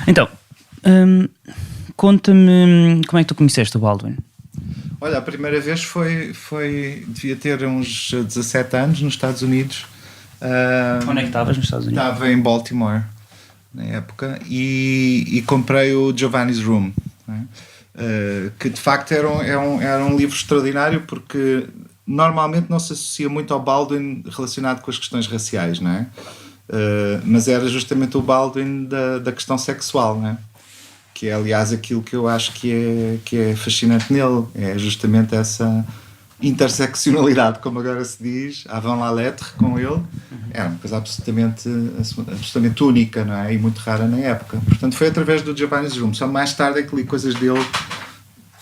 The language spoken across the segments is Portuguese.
Então, conta-me como é que tu conheceste o Baldwin? Olha, a primeira vez devia ter uns 17 anos nos Estados Unidos. Onde é que estavas nos Estados Unidos? Estava em Baltimore na época e comprei o Giovanni's Room, né? Que de facto era um livro extraordinário, porque normalmente não se associa muito ao Baldwin relacionado com as questões raciais, não é? Mas era justamente o Baldwin da questão sexual, não é? Que é aliás aquilo que eu acho que é fascinante nele, é justamente essa interseccionalidade, como agora se diz, avant la lettre, com ele. Era uma coisa absolutamente única, não é? E muito rara na época. Portanto, foi através do Giovanni's Room. Só mais tarde é que li coisas dele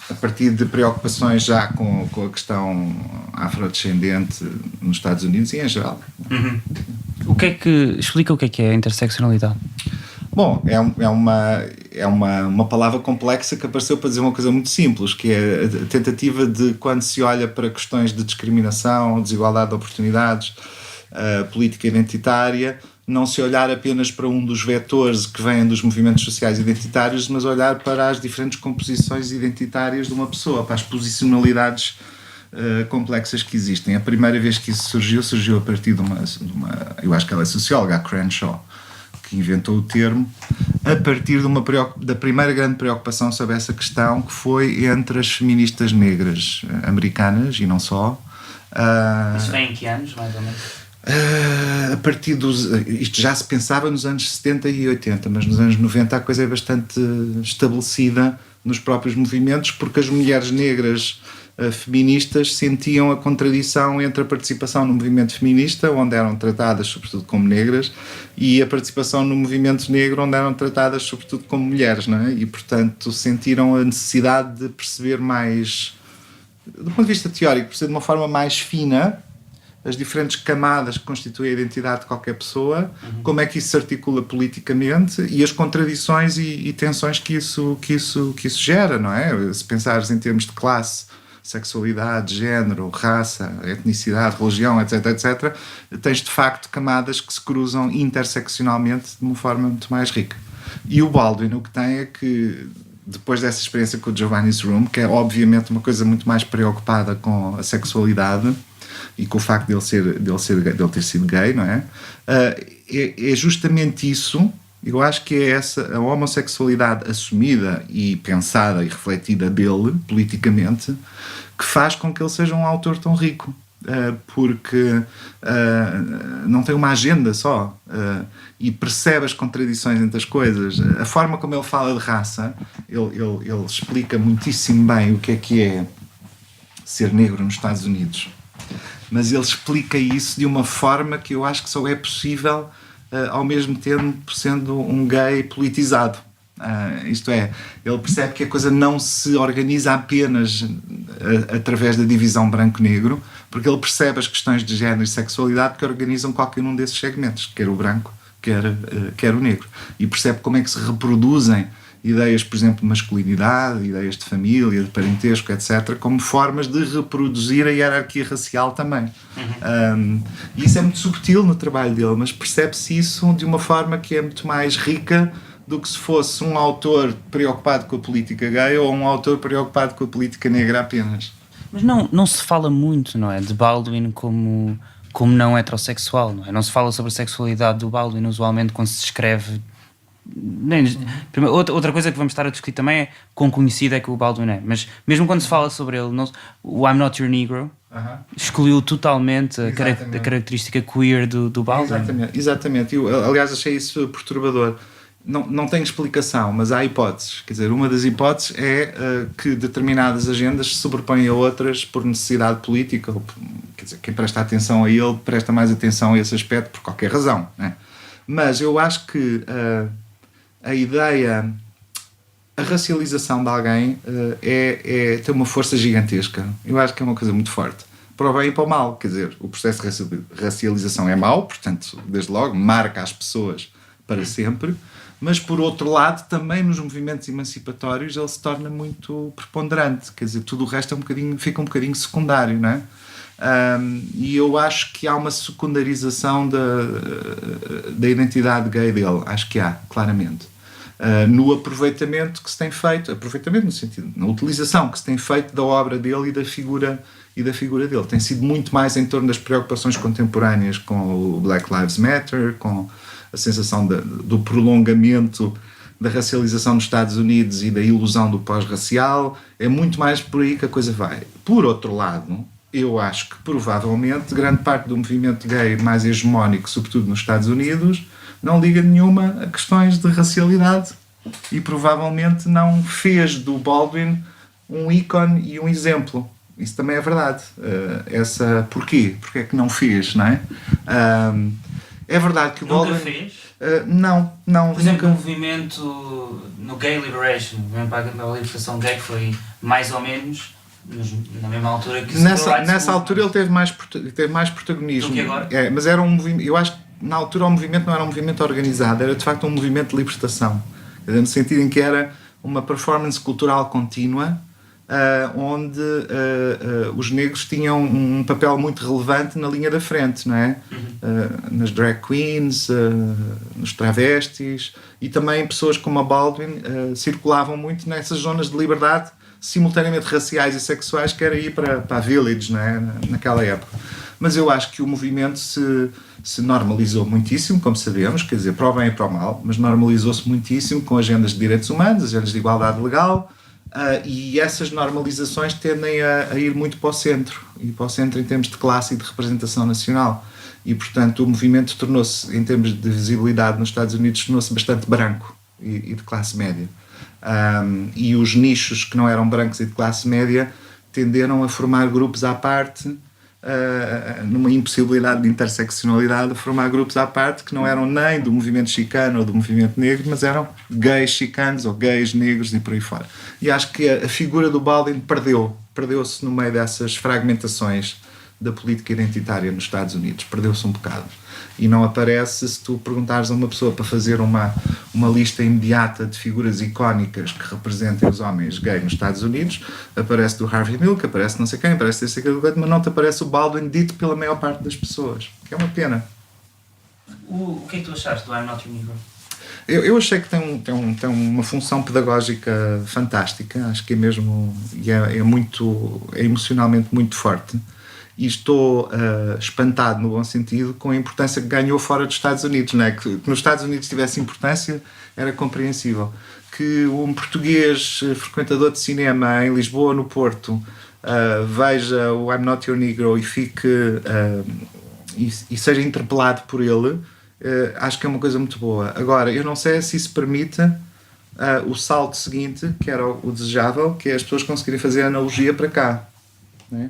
a partir de preocupações já com a questão afrodescendente nos Estados Unidos e em geral. Explica o que é a interseccionalidade. Bom, é uma palavra complexa que apareceu para dizer uma coisa muito simples, que é a tentativa de, quando se olha para questões de discriminação, desigualdade de oportunidades, política identitária, não se olhar apenas para um dos vetores que vêm dos movimentos sociais identitários, mas olhar para as diferentes composições identitárias de uma pessoa, para as posicionalidades complexas que existem. A primeira vez que isso surgiu a partir de uma eu acho que ela é socióloga, a Crenshaw, que inventou o termo, a partir da primeira grande preocupação sobre essa questão, que foi entre as feministas negras americanas, e não só. Isso vem em que anos, mais ou menos? A partir isto já se pensava nos anos 70 e 80, mas nos anos 90 a coisa é bastante estabelecida nos próprios movimentos, porque as mulheres negras feministas sentiam a contradição entre a participação no movimento feminista, onde eram tratadas sobretudo como negras, e a participação no movimento negro, onde eram tratadas sobretudo como mulheres, não é? E portanto sentiram a necessidade de perceber mais, do ponto de vista teórico, perceber de uma forma mais fina as diferentes camadas que constituem a identidade de qualquer pessoa, como é que isso se articula politicamente e as contradições e tensões que isso gera, não é? Se pensares em termos de classe, sexualidade, género, raça, etnicidade, religião, etc, etc, tens de facto camadas que se cruzam interseccionalmente de uma forma muito mais rica. E o Baldwin o que tem é que, depois dessa experiência com o Giovanni's Room, que é obviamente uma coisa muito mais preocupada com a sexualidade e com o facto dele ter sido gay, não é? É justamente isso. Eu acho que é essa a homossexualidade assumida e pensada e refletida dele, politicamente, que faz com que ele seja um autor tão rico. Porque não tem uma agenda só e percebe as contradições entre as coisas. A forma como ele fala de raça, ele explica muitíssimo bem o que é ser negro nos Estados Unidos. Mas ele explica isso de uma forma que eu acho que só é possível ao mesmo tempo sendo um gay politizado. Isto é, ele percebe que a coisa não se organiza apenas através da divisão branco-negro, porque ele percebe as questões de género e sexualidade que organizam qualquer um desses segmentos, quer o branco, quer o negro. E percebe como é que se reproduzem ideias, por exemplo, de masculinidade, ideias de família, de parentesco, etc., como formas de reproduzir a hierarquia racial também. E isso é muito subtil no trabalho dele, mas percebe-se isso de uma forma que é muito mais rica do que se fosse um autor preocupado com a política gay ou um autor preocupado com a política negra apenas. Mas não se fala muito, não é, de Baldwin como não heterossexual, não é? Não se fala sobre a sexualidade do Baldwin usualmente quando se escreve. Outra coisa que vamos estar a discutir também é quão conhecido é que o Baldwin é, mas mesmo quando se fala sobre ele, o I'm Not Your Negro excluiu totalmente a característica queer do Baldwin. Exatamente. Eu, aliás, achei isso perturbador. Não tem explicação, mas há hipóteses. Quer dizer, uma das hipóteses é que determinadas agendas se sobrepõem a outras por necessidade política. Quer dizer, quem presta atenção a ele presta mais atenção a esse aspecto por qualquer razão, né? Mas eu acho que a ideia, a racialização de alguém tem uma força gigantesca. Eu acho que é uma coisa muito forte. Para o bem e para o mal. Quer dizer, o processo de racialização é mau, portanto, desde logo, marca as pessoas para sempre. Mas, por outro lado, também nos movimentos emancipatórios ele se torna muito preponderante. Quer dizer, tudo o resto fica um bocadinho secundário, não é? E eu acho que há uma secundarização da identidade gay dele. Acho que há, claramente. no aproveitamento que se tem feito, aproveitamento no sentido, na utilização que se tem feito da obra dele e da figura dele. Tem sido muito mais em torno das preocupações contemporâneas com o Black Lives Matter, com a sensação do prolongamento da racialização nos Estados Unidos e da ilusão do pós-racial. É muito mais por aí que a coisa vai. Por outro lado, eu acho que provavelmente grande parte do movimento gay mais hegemónico, sobretudo nos Estados Unidos, não liga nenhuma a questões de racialidade e provavelmente não fez do Baldwin um ícone e um exemplo. Isso também é verdade. Porquê? Porque é que não fez, não é? É verdade que o Baldwin... Nunca fez? Não. Por exemplo, o movimento no Gay Liberation, o movimento para a libertação gay, que foi mais ou menos na mesma altura que nessa altura ele teve mais protagonismo. Do que agora? Mas era um movimento... Eu acho que na altura o movimento não era um movimento organizado, era de facto um movimento de libertação. No sentido em que era uma performance cultural contínua, onde os negros tinham um papel muito relevante na linha da frente, não é? Nas drag queens, nos travestis, e também pessoas como a Baldwin circulavam muito nessas zonas de liberdade simultaneamente raciais e sexuais, que era ir para a Village, não é? Naquela época. Mas eu acho que o movimento se normalizou muitíssimo, como sabemos, quer dizer, para o bem e para o mal, mas normalizou-se muitíssimo com agendas de direitos humanos, agendas de igualdade legal, e essas normalizações tendem a ir muito para o centro, e para o centro em termos de classe e de representação nacional. E, portanto, o movimento tornou-se, em termos de visibilidade nos Estados Unidos, tornou-se bastante branco e de classe média. E os nichos que não eram brancos e de classe média tenderam a formar grupos à parte, numa impossibilidade de interseccionalidade, a formar grupos à parte que não eram nem do movimento chicano ou do movimento negro, mas eram gays chicanos ou gays negros e por aí fora. E acho que a figura do Baldwin perdeu-se no meio dessas fragmentações da política identitária nos Estados Unidos, perdeu-se um bocado. E não aparece, se tu perguntares a uma pessoa para fazer uma lista imediata de figuras icónicas que representem os homens gays nos Estados Unidos, aparece do Harvey Milk, aparece não sei quem, aparece esse aquele, mas não te aparece o Baldwin dito pela maior parte das pessoas, que é uma pena. O que é que tu achaste do I'm Not Your Negro? Eu achei que tem uma função pedagógica fantástica, acho que é mesmo, é emocionalmente muito forte. E estou espantado, no bom sentido, com a importância que ganhou fora dos Estados Unidos. Não é? Que nos Estados Unidos tivesse importância era compreensível. Que um português frequentador de cinema em Lisboa, no Porto, veja o I'm Not Your Negro e fique e seja interpelado por ele, acho que é uma coisa muito boa. Agora, eu não sei se isso permite o salto seguinte, que era o desejável, que é as pessoas conseguirem fazer a analogia para cá. Não é?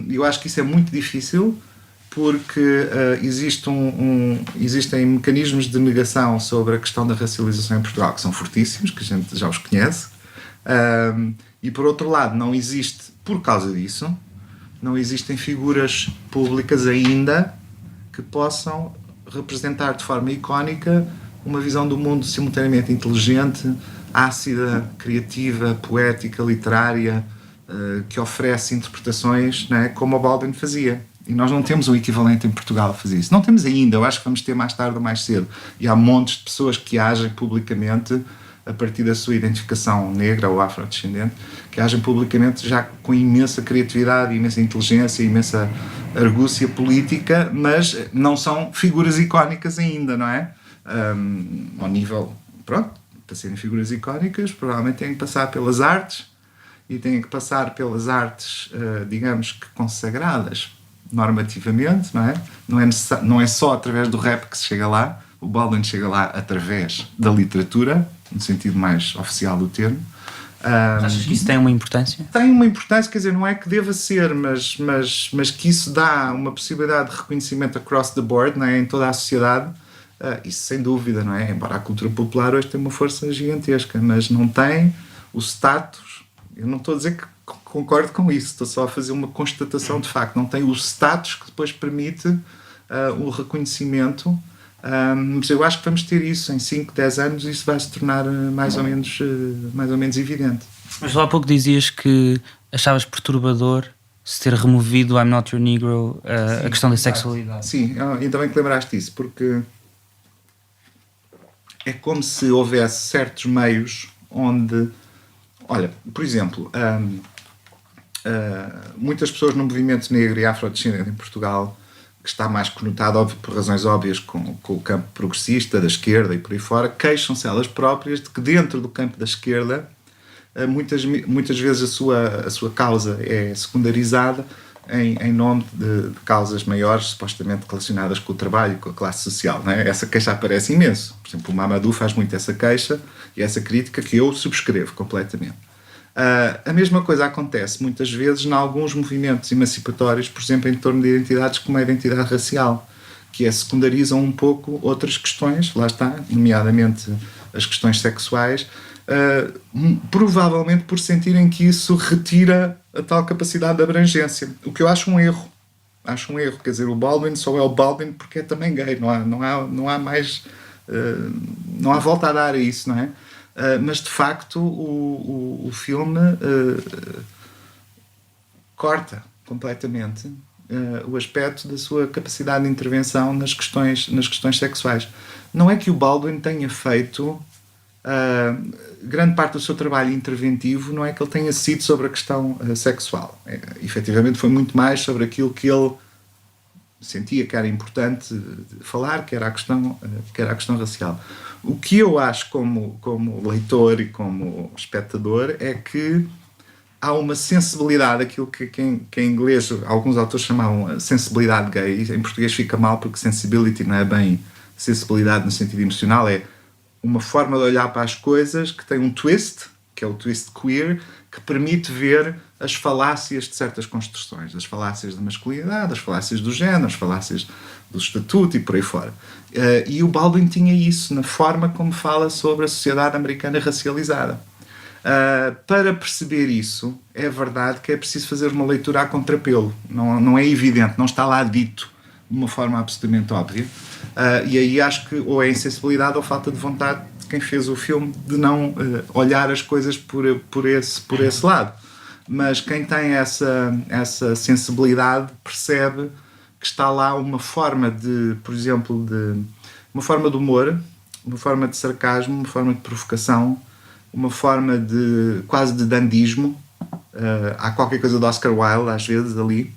Eu acho que isso é muito difícil porque existem mecanismos de negação sobre a questão da racialização em Portugal que são fortíssimos, que a gente já os conhece, e por outro lado não existe, por causa disso, não existem figuras públicas ainda que possam representar de forma icónica uma visão do mundo simultaneamente inteligente, ácida, criativa, poética, literária, que oferece interpretações, não é, como o Baldwin fazia. E nós não temos um equivalente em Portugal a fazer isso. Não temos ainda, eu acho que vamos ter mais tarde ou mais cedo. E há montes de pessoas que agem publicamente a partir da sua identificação negra ou afrodescendente, que agem publicamente já com imensa criatividade, imensa inteligência, imensa argúcia política, mas não são figuras icónicas ainda, não é? Ao nível, pronto, para serem figuras icónicas, provavelmente têm que passar pelas artes, e têm que passar pelas artes, digamos que consagradas normativamente, não é? Não é só através do rap que se chega lá. O Baldwin chega lá através da literatura, no sentido mais oficial do termo. Achas que isso tem uma importância? Tem uma importância, quer dizer, não é que deva ser, mas que isso dá uma possibilidade de reconhecimento across the board, não é? Em toda a sociedade. Isso sem dúvida, não é? Embora a cultura popular hoje tenha uma força gigantesca, mas não tem o status. Eu não estou a dizer que concordo com isso, estou só a fazer uma constatação de facto. Não tem o status que depois permite o reconhecimento, mas eu acho que vamos ter isso em 5, 10 anos e isso vai se tornar mais ou menos evidente. Mas lá há pouco dizias que achavas perturbador se ter removido I'm Not Your Negro, a questão da sexualidade. Sim, ainda bem que lembraste isso, porque é como se houvesse certos meios onde, olha, por exemplo, muitas pessoas no movimento negro e afrodescendente em Portugal, que está mais conotado, óbvio, por razões óbvias, com o campo progressista, da esquerda e por aí fora, queixam-se elas próprias de que dentro do campo da esquerda muitas vezes a sua causa é secundarizada em nome de causas maiores, supostamente relacionadas com o trabalho e com a classe social. Não é? Essa queixa aparece imenso. Por exemplo, o Mamadou faz muito essa queixa e essa crítica que eu subscrevo completamente. A mesma coisa acontece muitas vezes em alguns movimentos emancipatórios, por exemplo, em torno de identidades como a identidade racial, que secundarizam um pouco outras questões, lá está, nomeadamente as questões sexuais, provavelmente por sentirem que isso retira a tal capacidade de abrangência, o que eu acho um erro. Acho um erro, quer dizer, o Baldwin só é o Baldwin porque é também gay, não há mais, não há volta a dar a isso, não é? Mas de facto o filme corta completamente o aspecto da sua capacidade de intervenção nas questões sexuais. Não é que o Baldwin tenha feito grande parte do seu trabalho interventivo, não é que ele tenha sido sobre a questão sexual. Efetivamente foi muito mais sobre aquilo que ele sentia que era importante falar, que era a questão racial. O que eu acho como leitor e como espectador é que há uma sensibilidade, aquilo que em inglês alguns autores chamavam sensibilidade gay, em português fica mal porque sensibility não é bem sensibilidade no sentido emocional, é uma forma de olhar para as coisas que tem um twist, que é o twist queer, que permite ver as falácias de certas construções, as falácias da masculinidade, as falácias do género, as falácias do estatuto e por aí fora. E o Baldwin tinha isso na forma como fala sobre a sociedade americana racializada. Para perceber isso, é verdade que é preciso fazer uma leitura a contrapelo. Não é evidente, não está lá dito de uma forma absolutamente óbvia. E aí acho que ou é insensibilidade ou falta de vontade de quem fez o filme de não olhar as coisas por esse lado. Mas quem tem essa sensibilidade percebe que está lá uma forma de, por exemplo, uma forma de humor, uma forma de sarcasmo, uma forma de provocação, uma forma de quase de dandismo. Há qualquer coisa de Oscar Wilde às vezes ali.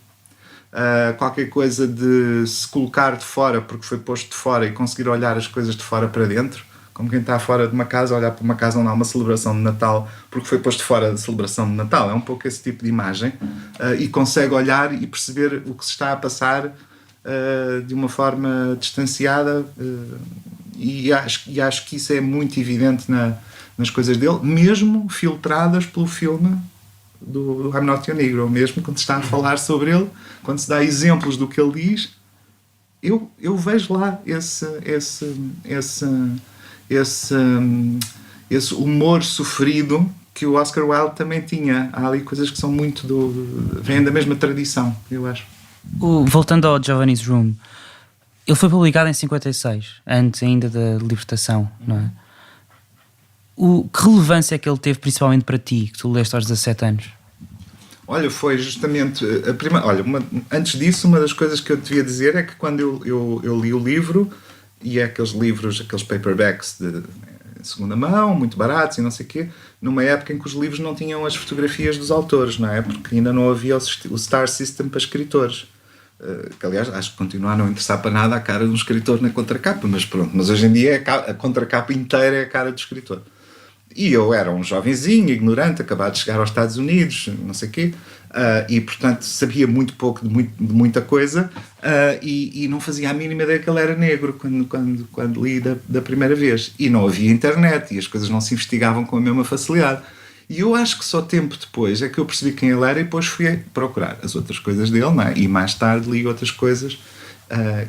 Qualquer coisa de se colocar de fora porque foi posto de fora e conseguir olhar as coisas de fora para dentro, como quem está fora de uma casa, olhar para uma casa onde há uma celebração de Natal porque foi posto de fora da celebração de Natal. É um pouco esse tipo de imagem, e consegue olhar e perceber o que se está a passar de uma forma distanciada, e acho que isso é muito evidente nas coisas dele, mesmo filtradas pelo filme do I'm Not Your Negro, mesmo quando se está a falar sobre ele, quando se dá exemplos do que ele diz, eu vejo lá esse humor sofrido que o Oscar Wilde também tinha. Há ali coisas que são muito vêm da mesma tradição, eu acho. Voltando ao Giovanni's Room, ele foi publicado em 56, antes ainda da libertação, não é? Que relevância é que ele teve principalmente para ti, que tu leste aos 17 anos? Olha, foi justamente a primeira. Olha, antes disso, uma das coisas que eu devia dizer é que quando eu li o livro, e é aqueles livros, aqueles paperbacks de segunda mão, muito baratos e não sei o quê, numa época em que os livros não tinham as fotografias dos autores, não é? Porque ainda não havia o Star System para escritores. Que aliás acho que continua a não interessar para nada a cara de um escritor na contracapa, mas pronto, mas hoje em dia a contracapa inteira é a cara do escritor. E eu era um jovenzinho, ignorante, acabado de chegar aos Estados Unidos, não sei o quê, e portanto sabia muito pouco de muita coisa, e não fazia a mínima ideia que ele era negro quando li da primeira vez. E não havia internet, e as coisas não se investigavam com a mesma facilidade. E eu acho que só tempo depois é que eu percebi quem ele era, e depois fui procurar as outras coisas dele, não é? E mais tarde li outras coisas.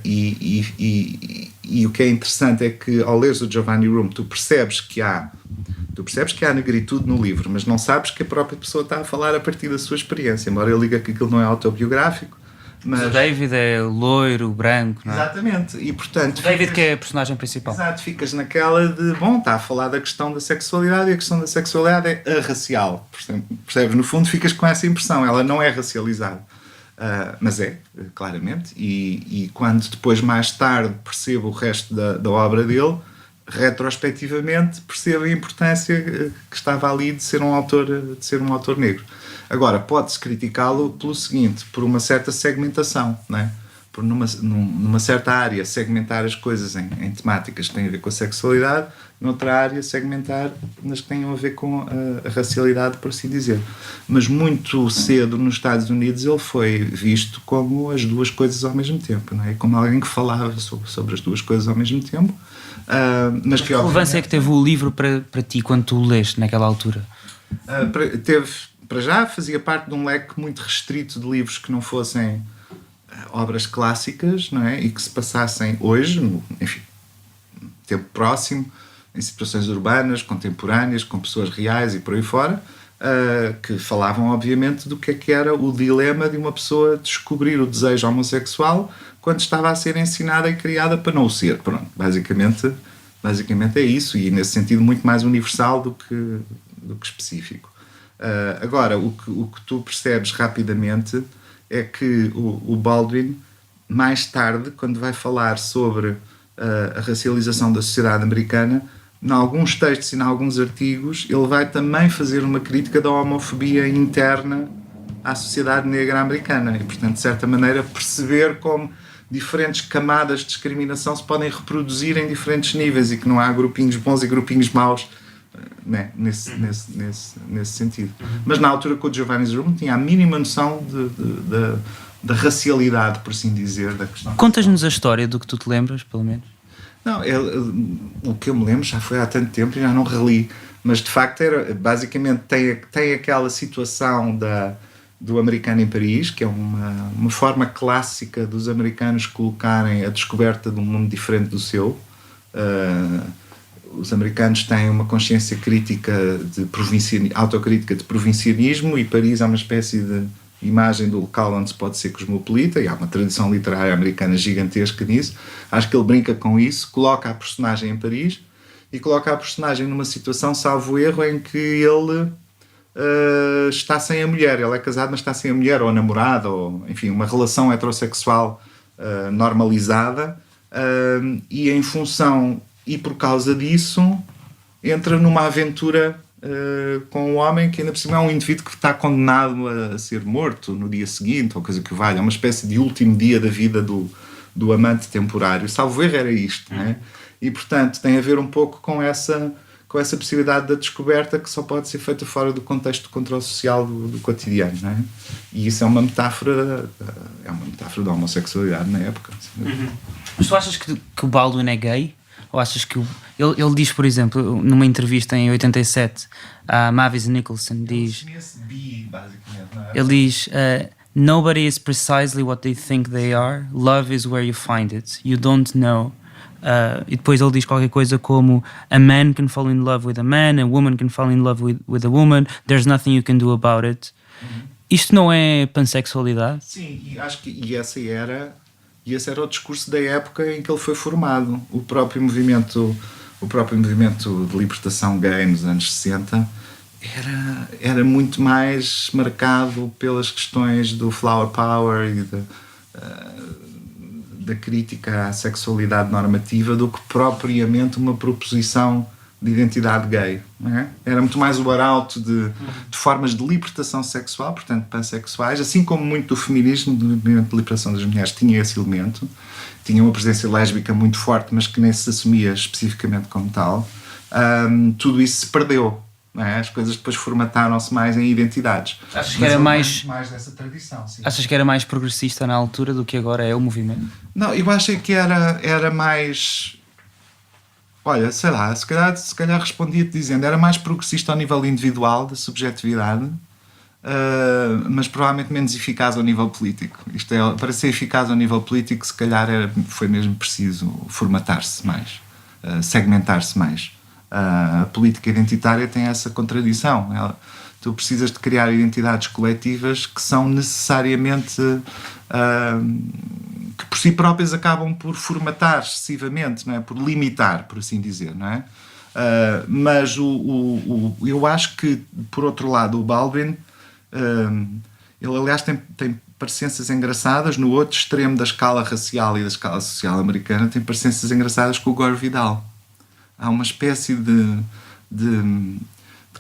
E o que é interessante é que ao leres o Giovanni Room tu percebes que há negritude no livro, mas não sabes que a própria pessoa está a falar a partir da sua experiência, embora ele diga que aquilo não é autobiográfico. Mas o David é loiro, branco, não é? Exatamente, e portanto o David que é a personagem principal. Exato, ficas naquela de, está a falar da questão da sexualidade, e a questão da sexualidade é arracial, percebes? No fundo ficas com essa impressão, ela não é racializada. Mas claramente, e quando depois mais tarde percebo o resto da obra dele, retrospectivamente percebo a importância que estava ali de ser um autor negro. Agora, pode-se criticá-lo pelo seguinte, por uma certa segmentação, não é? Por numa certa área segmentar as coisas em temáticas que têm a ver com a sexualidade, noutra área segmentar nas que têm a ver com a racialidade, por assim dizer. Mas muito cedo nos Estados Unidos ele foi visto como as duas coisas ao mesmo tempo, não é? Como alguém que falava sobre as duas coisas ao mesmo tempo. Mas que relevância é que teve o livro para ti quando tu o leste naquela altura? Para já fazia parte de um leque muito restrito de livros que não fossem obras clássicas, não é? E que se passassem hoje, enfim, tempo próximo, em situações urbanas, contemporâneas, com pessoas reais e por aí fora, que falavam obviamente do que era o dilema de uma pessoa descobrir o desejo homossexual quando estava a ser ensinada e criada para não o ser. Pronto, basicamente é isso, e nesse sentido muito mais universal do que específico. Agora, o que tu percebes rapidamente é que o Baldwin, mais tarde, quando vai falar sobre a racialização da sociedade americana, em alguns textos e em alguns artigos, ele vai também fazer uma crítica da homofobia interna à sociedade negra americana e, portanto, de certa maneira, perceber como diferentes camadas de discriminação se podem reproduzir em diferentes níveis e que não há grupinhos bons e grupinhos maus, né, nesse sentido. Mas na altura que o Giovanni's Room tinha a mínima noção da racialidade, por assim dizer, da questão. Contas-nos a história do que tu te lembras, pelo menos. Não, o que eu me lembro já foi há tanto tempo e já não reli, mas de facto basicamente tem aquela situação do americano em Paris, que é uma forma clássica dos americanos colocarem a descoberta de um mundo diferente do seu. Os americanos têm uma consciência crítica autocrítica de provincianismo, e Paris é uma espécie de imagem do local onde se pode ser cosmopolita, e há uma tradição literária americana gigantesca nisso. Acho que ele brinca com isso, coloca a personagem em Paris e coloca a personagem numa situação, salvo erro, em que ele está sem a mulher. Ele é casado, mas está sem a mulher, ou namorada, ou enfim, uma relação heterossexual normalizada, e em função e por causa disso entra numa aventura com um homem que ainda por cima é um indivíduo que está condenado a ser morto no dia seguinte, ou coisa que valha. É uma espécie de último dia da vida do amante temporário. Salvo erro era isto, né? E portanto tem a ver um pouco com essa possibilidade da descoberta que só pode ser feita fora do contexto de controle social do cotidiano, né? E isso é uma metáfora da homossexualidade na época. Mas tu achas que o Baldwin é gay? Ou achas que ele diz, por exemplo, numa entrevista em 87 a Mavis Nicholson, diz, ele diz nobody is precisely what they think they are, love is where you find it, you don't know. E depois ele diz qualquer coisa como a man can fall in love with a man, a woman can fall in love with a woman, there's nothing you can do about it. Isto não é pansexualidade? Sim, e acho que esse era o discurso da época em que ele foi formado. O próprio movimento de libertação gay nos anos 60 era muito mais marcado pelas questões do flower power e da crítica à sexualidade normativa do que propriamente uma proposição de identidade gay, não é? Era muito mais o arauto de formas de libertação sexual, portanto pansexuais, assim como muito do feminismo, do movimento de libertação das mulheres tinha esse elemento, tinha uma presença lésbica muito forte, mas que nem se assumia especificamente como tal. Tudo isso se perdeu, não é? As coisas depois formataram-se mais em identidades. Achas que era mais dessa tradição, sim. Achas que era mais progressista na altura do que agora é o movimento? Não, eu acho que era mais... Olha, sei lá, se calhar respondia-te dizendo era mais progressista ao nível individual, da subjetividade, mas provavelmente menos eficaz ao nível político. Isto é, para ser eficaz ao nível político, se calhar foi mesmo preciso formatar-se mais, segmentar-se mais. A política identitária tem essa contradição. Tu precisas de criar identidades coletivas que são necessariamente... que por si próprias acabam por formatar excessivamente, não é? Por limitar, por assim dizer, não é? Mas eu acho que, por outro lado, o Baldwin, ele aliás tem parecenças engraçadas no outro extremo da escala racial e da escala social americana, tem parecenças engraçadas com o Gore Vidal. Há uma espécie de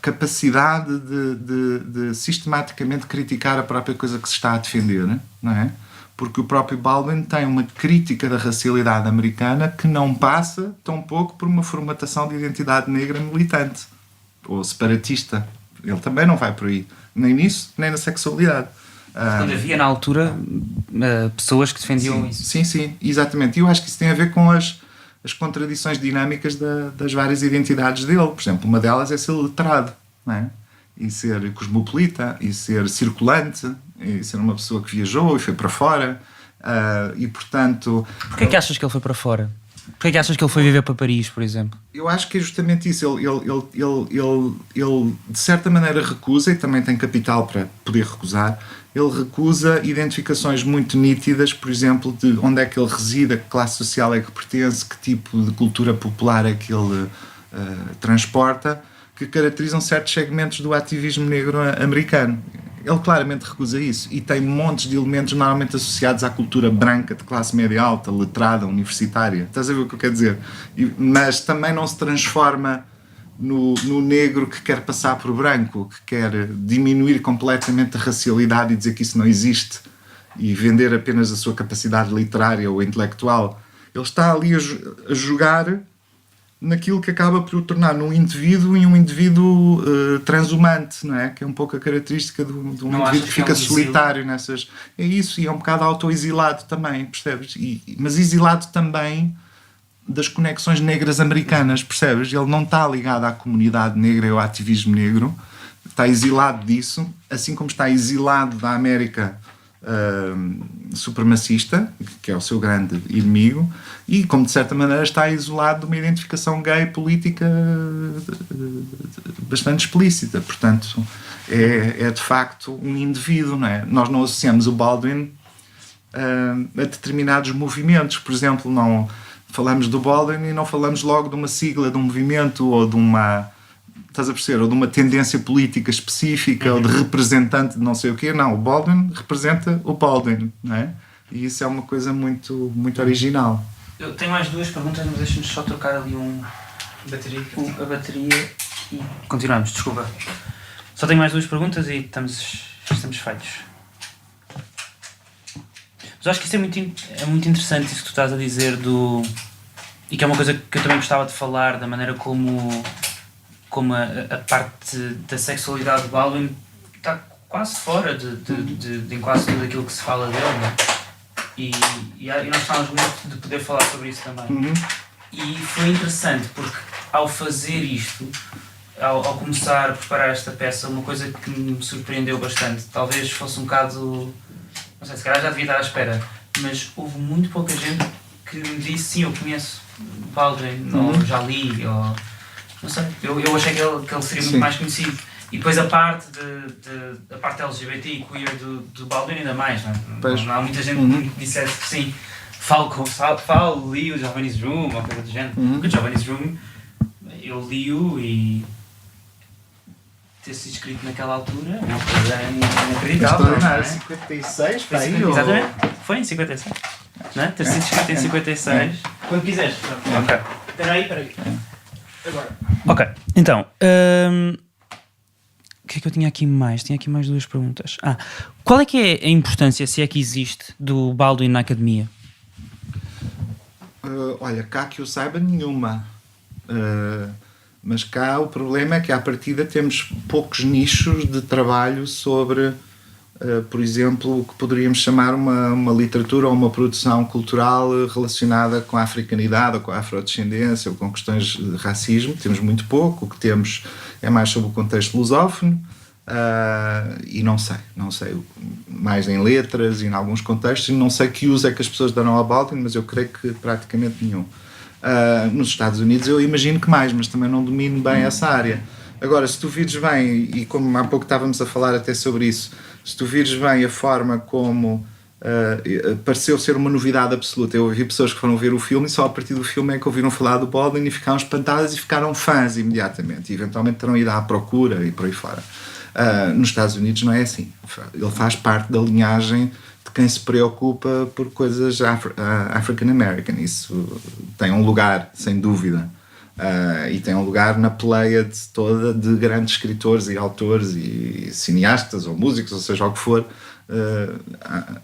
capacidade de sistematicamente criticar a própria coisa que se está a defender, não é? Porque o próprio Baldwin tem uma crítica da racialidade americana que não passa tão pouco por uma formatação de identidade negra militante ou separatista. Ele também não vai por aí, nem nisso, nem na sexualidade. Quando havia na altura pessoas que defendiam isso. Sim, exatamente. E eu acho que isso tem a ver com as contradições dinâmicas das várias identidades dele. Por exemplo, uma delas é ser letrado, não é? E ser cosmopolita, e ser circulante, e ser uma pessoa que viajou e foi para fora. E portanto... Porquê é que achas que ele foi para fora? Porquê é que achas que ele foi viver para Paris, por exemplo? Eu acho que é justamente isso. Ele de certa maneira recusa, e também tem capital para poder recusar, ele recusa identificações muito nítidas, por exemplo, de onde é que ele reside, a que classe social é que pertence, que tipo de cultura popular é que ele transporta, que caracterizam certos segmentos do ativismo negro americano. Ele claramente recusa isso e tem montes de elementos normalmente associados à cultura branca, de classe média alta, letrada, universitária. Estás a ver o que eu quero dizer? Mas também não se transforma no negro que quer passar por branco, que quer diminuir completamente a racialidade e dizer que isso não existe e vender apenas a sua capacidade literária ou intelectual. Ele está ali a jogar naquilo que acaba por o tornar um indivíduo e um indivíduo transhumante, não é? Que é um pouco a característica de um indivíduo que fica solitário nessas... É isso, e é um bocado autoexilado também, percebes? Mas exilado também das conexões negras americanas, percebes? Ele não está ligado à comunidade negra e ao ativismo negro, está exilado disso, assim como está exilado da América supremacista, que é o seu grande inimigo, e como de certa maneira está isolado de uma identificação gay política bastante explícita. Portanto, é de facto um indivíduo, não é? Nós não associamos o Baldwin a determinados movimentos. Por exemplo, não falamos do Baldwin e não falamos logo de uma sigla de um movimento ou de uma... Estás a perceber? Ou de uma tendência política específica, ou de representante de não sei o quê. Não, o Baldwin representa o Baldwin, não é? E isso é uma coisa muito, muito original. Eu tenho mais duas perguntas, mas deixa-me só trocar ali a bateria e continuamos, desculpa. Só tenho mais duas perguntas e estamos feitos. Mas acho que isso é muito interessante, isso que tu estás a dizer e que é uma coisa que eu também gostava de falar, da maneira como a parte da sexualidade de Baldwin está quase fora de quase tudo aquilo que se fala dele, não é? E nós estávamos muito de poder falar sobre isso também. Uhum. E foi interessante porque ao fazer isto, ao começar a preparar esta peça, uma coisa que me surpreendeu bastante, talvez fosse um bocado, não sei, se calhar já devia estar à espera, mas houve muito pouca gente que me disse, sim, eu conheço Baldwin, ou já li, ou... Não sei, eu achei que ele seria muito mais conhecido. E depois a parte a parte LGBT e queer do Baldwin ainda mais, não é? Não há muita gente que dissesse que sim, li o Giovanni's Room, ou coisa do género. Porque o Giovanni's Room, eu li-o e ter sido escrito naquela altura é uma coisa inacreditável. Não é? 56, foi aí? Exatamente, foi em 56. Não é? Ter sido escrito em 56. Quando quiseres. Ok. Espera aí. Agora. Ok, então, o que é que eu tinha aqui mais? Tinha aqui mais duas perguntas. Qual é que é a importância, se é que existe, do Baldwin na academia? Olha, cá que eu saiba nenhuma. Mas cá o problema é que à partida temos poucos nichos de trabalho sobre, por exemplo, o que poderíamos chamar uma literatura ou uma produção cultural relacionada com a africanidade ou com a afrodescendência ou com questões de racismo. Temos muito pouco. O que temos é mais sobre o contexto lusófono e não sei mais em letras e em alguns contextos, e não sei que uso é que as pessoas dão ao Baldwin, mas eu creio que praticamente nenhum. Nos Estados Unidos eu imagino que mais, mas também não domino bem essa área. Agora, se tu vires bem, e como há pouco estávamos a falar até sobre isso, se tu vires bem a forma como pareceu ser uma novidade absoluta. Eu ouvi pessoas que foram ver o filme e só a partir do filme é que ouviram falar do Baldwin e ficaram espantadas e ficaram fãs imediatamente, e eventualmente terão ido à procura e por aí fora. Nos Estados Unidos não é assim. Ele faz parte da linhagem de quem se preocupa por coisas African American. Isso tem um lugar, sem dúvida. E tem um lugar na pleiade toda de grandes escritores e autores e cineastas ou músicos, ou seja, o que for,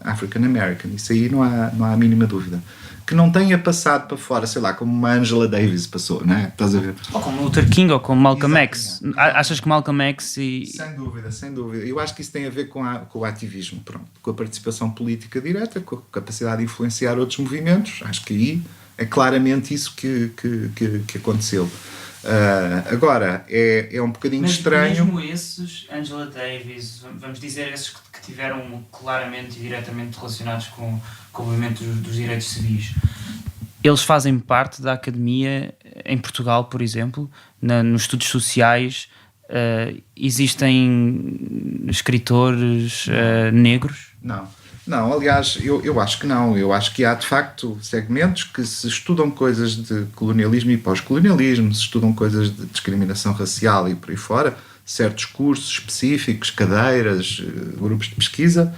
African American. Isso aí não há a mínima dúvida. Que não tenha passado para fora, sei lá, como uma Angela Davis passou, não é? Estás a ver? Ou como Luther King ou como Malcolm X. Achas que Malcolm X e... Sem dúvida, sem dúvida. Eu acho que isso tem a ver com o ativismo, pronto, com a participação política direta, com a capacidade de influenciar outros movimentos. Acho que aí é claramente isso que aconteceu. Agora, é um bocadinho estranho... Mesmo esses, Angela Davis, vamos dizer esses que tiveram claramente e diretamente relacionados com o movimento dos direitos civis, eles fazem parte da academia em Portugal, por exemplo, nos estudos sociais. Existem escritores negros? Não, aliás, eu acho que não. Eu acho que há, de facto, segmentos que se estudam coisas de colonialismo e pós-colonialismo, se estudam coisas de discriminação racial e por aí fora, certos cursos específicos, cadeiras, grupos de pesquisa,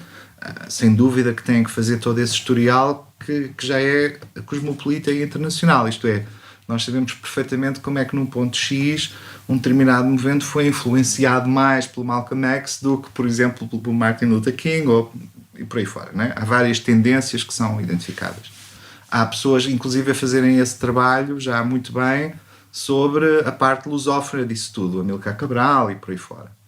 sem dúvida que têm que fazer todo esse historial que já é cosmopolita e internacional. Isto é, nós sabemos perfeitamente como é que num ponto X um determinado movimento foi influenciado mais pelo Malcolm X do que, por exemplo, pelo Martin Luther King e por aí fora, não é? Há várias tendências que são identificadas. Há pessoas, inclusive, a fazerem esse trabalho já muito bem sobre a parte lusófona disso tudo, Amílcar Cabral e por aí fora.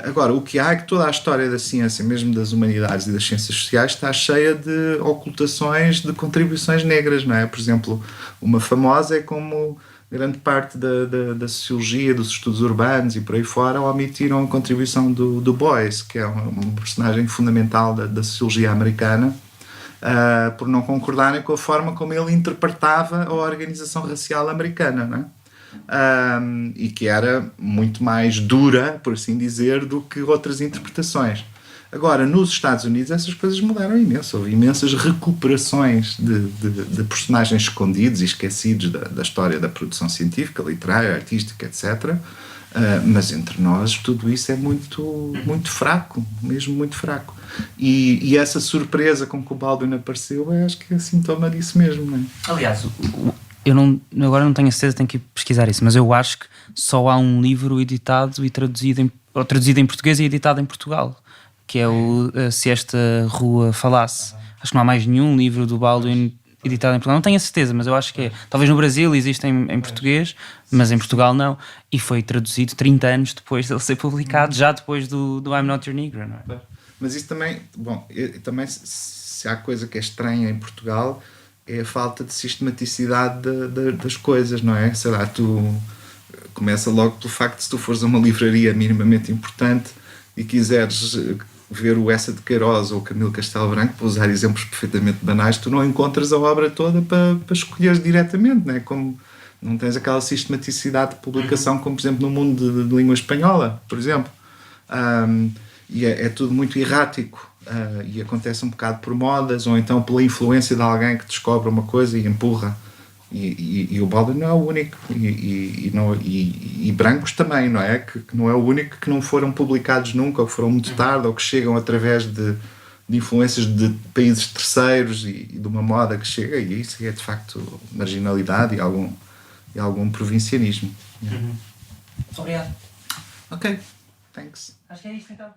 Agora, o que há é que toda a história da ciência, mesmo das humanidades e das ciências sociais, está cheia de ocultações de contribuições negras, não é? Por exemplo, uma famosa é como grande parte da sociologia, dos estudos urbanos e por aí fora omitiram a contribuição do Du Bois, que é um personagem fundamental da sociologia americana, por não concordarem com a forma como ele interpretava a organização racial americana, não é? E que era muito mais dura, por assim dizer, do que outras interpretações. Agora, nos Estados Unidos essas coisas mudaram imenso. Houve imensas recuperações de personagens escondidos e esquecidos da história da produção científica, literária, artística, etc. Mas entre nós tudo isso é muito, muito fraco, mesmo muito fraco. E essa surpresa com que o Baldwin apareceu, acho que é sintoma disso mesmo, não é? Aliás, agora não tenho a certeza, tenho que pesquisar isso, mas eu acho que só há um livro editado e traduzido em português e editado em Portugal, que é o Se Esta Rua Falasse. Acho que não há mais nenhum livro do Baldwin editado em Portugal. Não tenho a certeza, mas eu acho que é. Talvez no Brasil exista em português, mas em Portugal não. E foi traduzido 30 anos depois dele ser publicado, já depois do I'm Not Your Negro, não é? Mas isso também, também se há coisa que é estranha em Portugal é a falta de sistematicidade das coisas, não é? Sei lá, tu começa logo pelo facto de se tu fores a uma livraria minimamente importante e quiseres ver o Essa de Queiroz ou o Camilo Castelo Branco, para usar exemplos perfeitamente banais, tu não encontras a obra toda para escolheres diretamente, não é? Como não tens aquela sistematicidade de publicação como, por exemplo, no mundo de língua espanhola, por exemplo. E é tudo muito errático. E acontece um bocado por modas ou então pela influência de alguém que descobre uma coisa e empurra. E o Baldwin não é o único, e brancos também, não é? Que não é o único que não foram publicados nunca, ou que foram muito tarde, ou que chegam através de influências de países terceiros e de uma moda que chega, e isso é de facto marginalidade e algum provincianismo. Muito obrigado. Ok, thanks. Acho que é isto então.